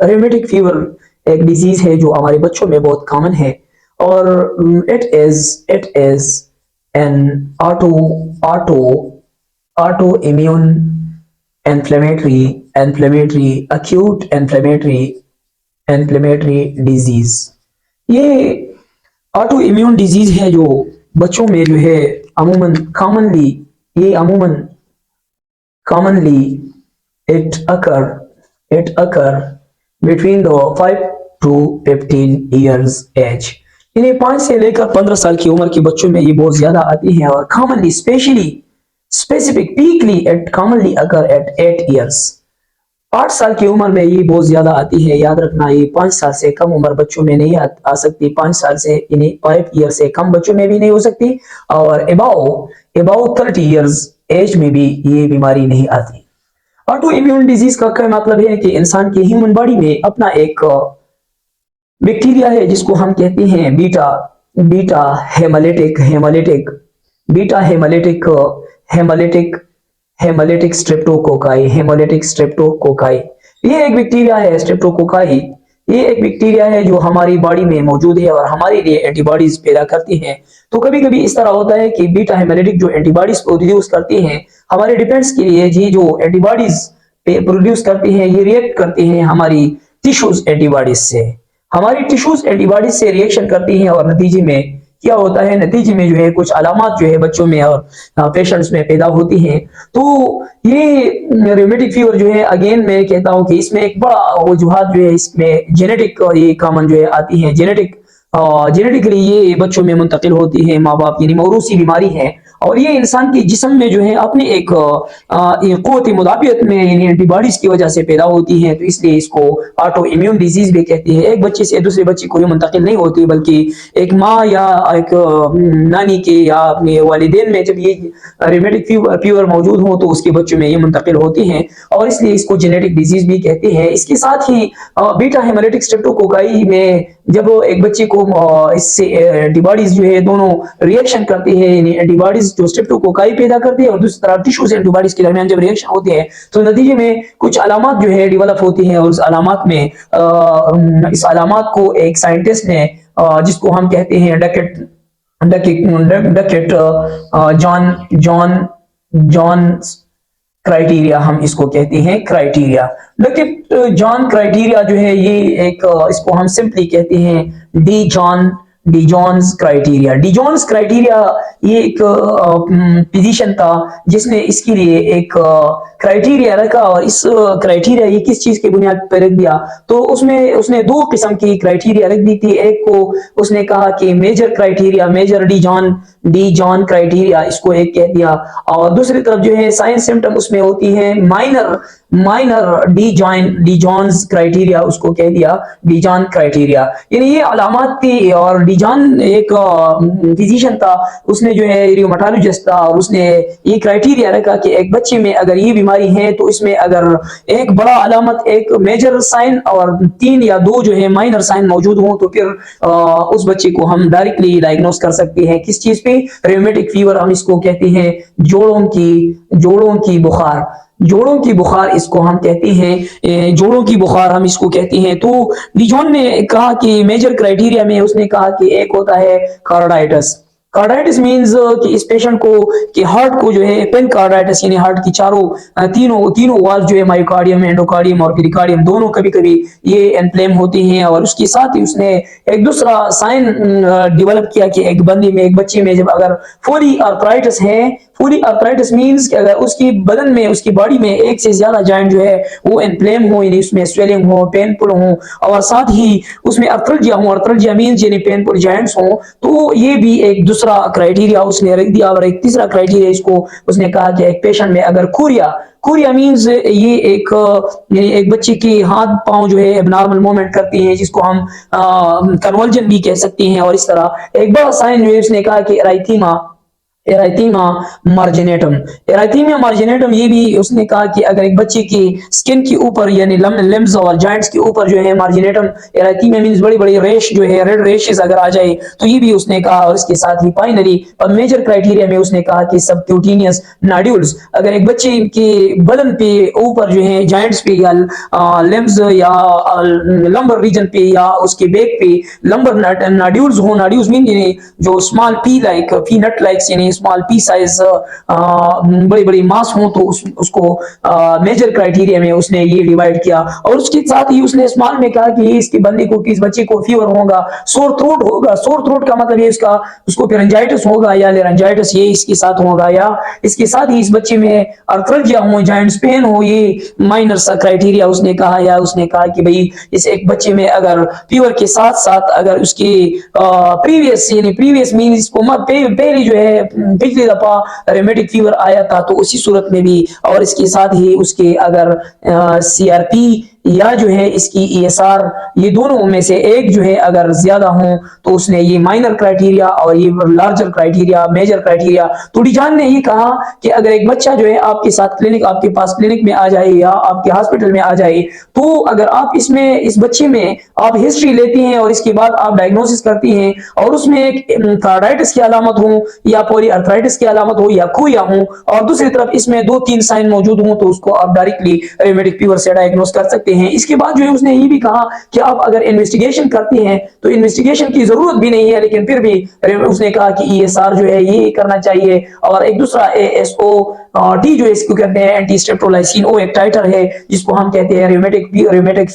ریومیٹک fever ایک disease ہے جو ہمارے بچوں میں بہت کامن ہے، اور it is an auto auto auto immune inflammatory acute inflammatory disease. یہ آٹو امیون ڈیزیز ہے جو بچوں میں جو ہے commonly it occur between the 5 to 15 years age، یعنی 5 سے لے کر 15 سال کی عمر کے بچوں میں یہ بہت زیادہ آتی ہیں، اور commonly peakly it commonly occur at 8 years۔ 8 سال کی عمر میں یہ بہت زیادہ آتی ہے، یاد رکھنا یہ 5 سال سے کم عمر بچوں میں نہیں آ سکتی، 5 سال سے یعنی 5 ایئر سے کم بچوں میں بھی نہیں ہو سکتی، اور above 30 ایئرز ایج میں بھی یہ بیماری نہیں آتی۔ آٹو امیون ڈیزیز کا کیا مطلب ہے کہ انسان کی ہیومن باڈی میں اپنا ایک بیکٹیریا ہے جس کو ہم کہتے ہیں بیٹا ہیمالیٹک سٹریپٹوکوکائی۔ یہ ایک بیکٹیریا ہے سٹریپٹوکوکائی، یہ ایک بیکٹیریا ہے جو ہماری باڈی میں موجود ہے اور ہمارے لیے اینٹی باڈیز پیدا کرتی ہیں۔ تو کبھی کبھی اس طرح ہوتا ہے کہ بیٹا ہیمالیٹک جو اینٹی باڈیز پروڈیوس کرتی ہیں ہمارے ڈیفینس کے لیے، یہ جو اینٹی باڈیز پروڈیوس کرتی ہیں یہ ریئیکٹ کرتی ہیں ہماری ٹیشوز اینٹی باڈیز سے ریئیکشن کرتی ہیں، اور نتیجے میں کیا ہوتا ہے، نتیجے میں جو ہے کچھ علامات جو ہے بچوں میں اور پیشنٹس میں پیدا ہوتی ہیں۔ تو یہ ریومیٹک فیور جو ہے اگین میں کہتا ہوں کہ اس میں ایک بڑا وجوہات جو ہے اس میں جینیٹک یہ کامن جو ہے آتی ہے، جینیٹکلی یہ بچوں میں منتقل ہوتی ہے، ماں باپ یعنی موروثی بیماری ہے، اور یہ انسان کے جسم میں جو ہے اپنے ایک قوت مدافعت میں یعنی اینٹی باڈیز کی وجہ سے پیدا ہوتی ہے، تو اس لیے اس کو آٹو امیون ڈیزیز بھی کہتے ہیں۔ ایک بچے سے دوسرے بچے کو یہ منتقل نہیں ہوتی، بلکہ ایک ماں یا ایک نانی کے یا اپنے والدین میں جب یہ ریومیٹک فیور موجود ہو تو اس کے بچوں میں یہ منتقل ہوتی ہیں، اور اس لیے اس کو جینیٹک ڈیزیز بھی کہتے ہیں۔ اس کے ساتھ ہی بیٹا ہیمالیٹک سٹریپٹوکوکائی میں جب ایک بچے کو اس سے اینٹی باڈیز جو ہے دونوں ریئیکشن کرتی ہے، یعنی اینٹی باڈیز جو سٹریپٹوکوکائی پیدا کرتی ہے اور دوسری طرف ٹیشوز اینٹی باڈیز کے درمیان جب ریئیکشن ہوتی ہے تو نتیجے میں کچھ علامات جو ہے ڈیولپ ہوتی ہیں، اور اس علامات کو ایک سائنٹسٹ نے جس کو ہم کہتے ہیں ڈکٹ جان کرائٹیریا، ہم اس کو کہتے ہیں کرائٹیریا، ڈکٹ جان کرائٹیریا جو ہے یہ ایک اس کو ہم سمپلی کہتے ہیں ڈی جونز کرائٹیریا۔ یہ ایک فزیشین تھا جس نے اس کے لیے ایک کرائٹیریا رکھا، اور اس کرائٹیریا یہ کس چیز کی بنیاد پر رکھ دیا، تو اس نے 2 قسم کی کرائٹیریا رکھ دی تھی۔ ایک کو اس نے کہا کہ میجر ڈی جان کرائٹیریا، اس کو ایک کہہ دیا، اور دوسری طرف جو ہے سائنس سمپٹم اس میں ہوتی ہیں مائنر ڈی جانز کرائٹیریا، اس کو کہہ دیا ڈی جان کرائٹیریا، یعنی یہ علامات تھی۔ اور ڈی جان ایک فزیشین تھا، اس نے جو ہے ریومیٹالوجسٹ تھا، اور اس نے یہ کرائٹیریا رکھا کہ ایک بچے میں اگر یہ بیماری ہے تو اس میں اگر ایک بڑا علامت ایک میجر سائن اور 3 یا 2 جو ہے مائنر سائن موجود ہوں تو پھر اس بچے کو ہم ڈائریکٹلی ڈائگنوز کر سکتے ہیں کس چیز پہ، ریومیٹک فیور ہم اس کو کہتے ہیں، جوڑوں کی بخار اس کو ہم کہتے ہیں، جوڑوں کی بخار ہم اس کو کہتے ہیں۔ تو ڈی جون نے کہا کہ میجر کرائٹیریا میں اس نے کہا کہ ایک ہوتا ہے کارڈائٹس مینز کہ اس پیشنٹ کو کہ ہارٹ کو جو ہے پین کارڈائٹس یعنی ہارٹ کی تینوں والز جو ہے مائیوکارڈیم، اینڈوکارڈیم اور پیریکارڈیم دونوں کبھی کبھی یہ انفلیم ہوتی ہیں، اور اس کے ساتھ ہی اس نے ایک دوسرا سائن ڈیولپ کیا کہ ایک بچے میں جب اگر فولی آرتھرائٹس ہے، فولی آرتھرائٹس مینز کہ اگر اس کی بدن میں اس کی باڈی میں ایک سے زیادہ جوائنٹ جو ہے وہ انفلیم ہو، یعنی اس میں سویلنگ ہو، پینفل ہو، اور ساتھ ہی اس میں ارتھرلجیا مینز یعنی پینفل جوائنٹس ہوں، تو یہ بھی ایک دوسرا کرائٹیریا اس نے رکھ دیا۔ اور ایک تیسرا کرائٹیریا اس کو اس نے کہا کہ ایک پیشنٹ میں اگر کوریا مینز یہ ایک بچے کی ہاتھ پاؤں جو ہے اب نارمل موومنٹ کرتی ہیں، جس کو ہم کنولجن بھی کہہ سکتے ہیں، اور اس طرح ایک بڑا سائن جو ہے اس نے کہا کہ ارائتھیما एराइथीमा मार्जिनेटम। एराइथीमा मार्जिनेटम ये भी उसने कहा कि अगर एक बच्चे की स्किन के ऊपर यानी लिम्स और जॉइंट्स के ऊपर जो है मार्जिनेटम, एराइथीमा मींस बड़ी बड़ी रेश जो है रेड रेशेस अगर आ जाए तो ये भी उसने कहा। और इसके साथ ही फाइनली और मेजर क्राइटेरिया में उसने कहा कि सबक्यूटेनियस नोड्यूल्स, अगर एक बच्चे के बदन पे ऊपर जो है जॉइंट्स पे या लिम्स या लंबर रीजन पे या उसके बैक पे लंबर नोड्यूल्स हो, नोड्यूल्स मीन जो small P like peanut like यानी स्मॉल पी साइज बड़ी बड़ी मास हो, तो उसको मेजर क्राइटेरिया में उसने ये डिवाइड किया। और उसके साथ ही उसने स्मॉल में कहा कि इसके बंदे को किस बच्चे को फीवर होगा, सोर थ्रोट होगा। सोर थ्रोट का मतलब ये इसका उसको फेरेंजाइटिस होगा या लेरेंजाइटिस ये इसके साथ होगा, या इसके साथ ही इस बच्चे में अर्थल्जिया हो, जॉइंट्स पेन हो, ये माइनर सा क्राइटेरिया उसने कहा। या उसने कहा कि भाई इस एक बच्चे में अगर फीवर के साथ साथ अगर उसके प्रीवियस यानी प्रीवियस मीन इसको पहले जो है पिछली दफा रेमेटिक फीवर आया था तो उसी सूरत में भी, और इसके साथ ही उसके अगर सीआरपी या जो है इसकी ईएसआर ये दोनों में से एक जो है अगर ज्यादा हो तो उसने ये माइनर क्राइटेरिया और ये लार्जर क्राइटेरिया मेजर क्राइटेरिया। तो डिजान ने ये कहा कि अगर एक बच्चा जो है आपके साथ क्लिनिक आपके पास क्लिनिक में आ जाए या आपके हॉस्पिटल में आ जाए, तो अगर आप इसमें इस बच्चे में आप हिस्ट्री लेती हैं और इसके बाद आप डायग्नोसिस करती हैं और उसमें एक कार्डाइटिस की अलामत हो या पॉली अर्थराइटिस की अलामत हो या खोया हो और दूसरी तरफ इसमें 2-3 साइन मौजूद हो, तो उसको आप डायरेक्टली रेमेटिक फीवर से डायग्नोस कर सकते हैं। इसके बाद जो है उसने ये भी कहा कि आप अगर इन्वेस्टिगेशन करती हैं तो इन्वेस्टिगेशन की जरूरत भी नहीं है, लेकिन फिर भी उसने कहा कि ईएसआर जो है ये करना चाहिए। और एक दूसरा एएसओ टी जो इसको कहते हैं एंटी स्ट्रेप्टोलाइसिन, वो एक टाइटर है जिसको हम कहते हैं रेमेटिक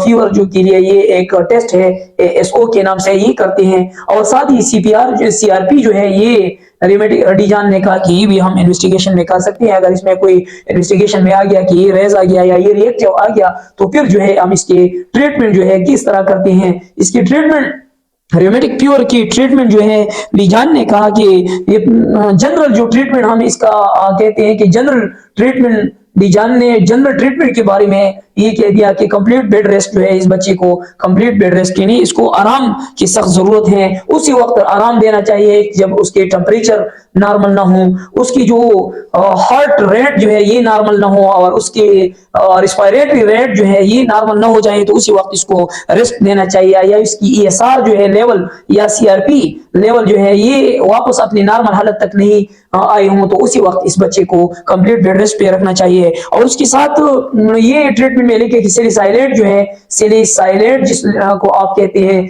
फीवर जो के लिए ये एक टेस्ट है एएसओ के नाम से ये करते हैं। और साथ ही सीपीआर सीआरपी जो है ये रेमेटिक डिजान ने कहा कि ये भी हम इन्वेस्टिगेशन में कर सकते हैं। अगर इसमें कोई इन्वेस्टिगेशन में आ गया कि ये रेज आ गया या ये रिएक्टिव आ गया तो फिर जो है हम इसके ट्रीटमेंट जो है किस तरह करते हैं। इसकी ट्रीटमेंट रेमेटिक फीवर की ट्रीटमेंट जो है डिजान ने कहा कि ये जनरल जो ट्रीटमेंट हम इसका कहते हैं कि जनरल ट्रीटमेंट, डिजान ने जनरल ट्रीटमेंट के बारे में ये कह दिया कि कंप्लीट बेड रेस्ट जो है इस बच्चे को कंप्लीट बेड रेस्ट यानी इसको आराम की सख्त जरूरत है। उसी वक्त आराम देना चाहिए जब उसके टेम्परेचर नॉर्मल ना हो, उसकी जो हार्ट रेट जो है ये नॉर्मल ना हो और उसके रिस्पायरेटरी रेट जो है ये नॉर्मल ना हो जाए तो उसी वक्त इसको रेस्ट देना चाहिए। या इसकी ईएसआर जो है लेवल या सीआरपी लेवल जो है ये वापस अपनी नॉर्मल हालत तक नहीं आए हों तो उसी वक्त इस बच्चे को कंप्लीट बेड रेस्ट पे रखना चाहिए। और उसके साथ ये ट्रीटमेंट में लेके कि सेलिसाइलेट जो है सेलिसाइलेट जिसको आप कहते हैं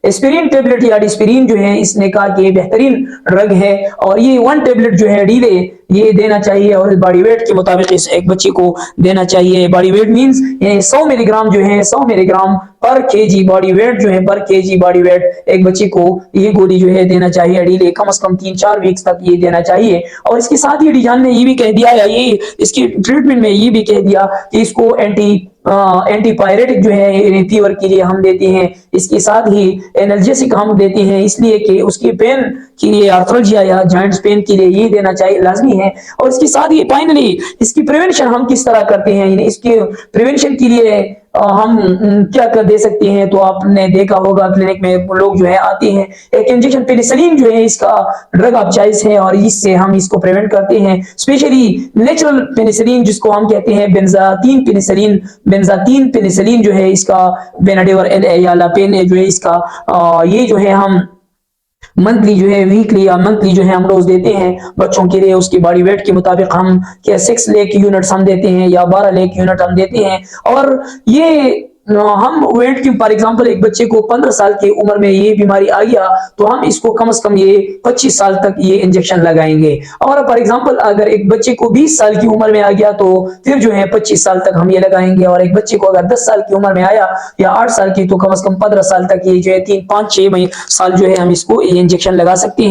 एस्पिरिन टेबलेट या डिस्पिरिन जो है इसने कहा कि ये बेहतरीन ड्रग है और ये 1 टेबलेट जो है डीले ये देना चाहिए और बॉडी वेट के मुताबिक इस एक बच्चे को देना चाहिए। बॉडी वेट मींस 100 मिलीग्राम जो है 100 मिलीग्राम पर केजी बॉडी वेट जो है पर केजी बॉडी वेट एक बच्चे को ये गोली जो है देना चाहिए डीले कम से कम 3-4 वीक्स तक ये देना चाहिए। और इसके साथ ही डिजान ने ये भी कह दिया या ये इसकी ट्रीटमेंट में ये भी कह दिया कि इसको एंटीपायरेटिक जो है फीवर के लिए हम देते हैं। इसके साथ ही एनाल्जेसिक हम देते हैं इसलिए कि उसकी पेन के लिए आर्थ्राल्जिया या जॉइंट्स पेन के लिए ये देना चाहिए लाजमी है। और इसके साथ ही फाइनली इसकी प्रिवेंशन हम किस तरह करते हैं, इसके प्रिवेंशन के लिए हम क्या कर दे सकते हैं। तो आपने देखा होगा क्लिनिक में लोग जो है आते हैं, एक इंजेक्शन पेनिसिलिन जो है इसका ड्रग ऑफ चॉइस है और इससे हम इसको प्रिवेंट करते हैं। स्पेशली नेचुरल पेनिसिलिन जिसको हम कहते हैं बेंजाथीन पेनिसिलिन जो है इसका बेनाडेवर या लापेन जो है इसका ये जो है हम मंथली जो है वीकली या मंथली जो है हम डोज देते हैं बच्चों के लिए। उसकी बॉडी वेट के मुताबिक हम क्या 6 लाख यूनिट्स हम देते हैं या 12 लाख यूनिट हम देते हैं। और ये हम वेट की फॉर एग्जांपल एक बच्चे को 15 साल की उम्र में ये बीमारी आ गया तो हम इसको कम से कम ये 25 साल तक ये इंजेक्शन लगाएंगे। और फॉर एग्जांपल अगर एक बच्चे को 20 साल की उम्र में आ गया तो फिर जो है 25 साल तक हम ये लगाएंगे। और एक बच्चे को अगर 10 साल की उम्र में आया या 8 साल की तो कम से कम 15 साल तक ये जो है 3-5-6 साल जो है हम इसको ये इंजेक्शन लगा सकते हैं।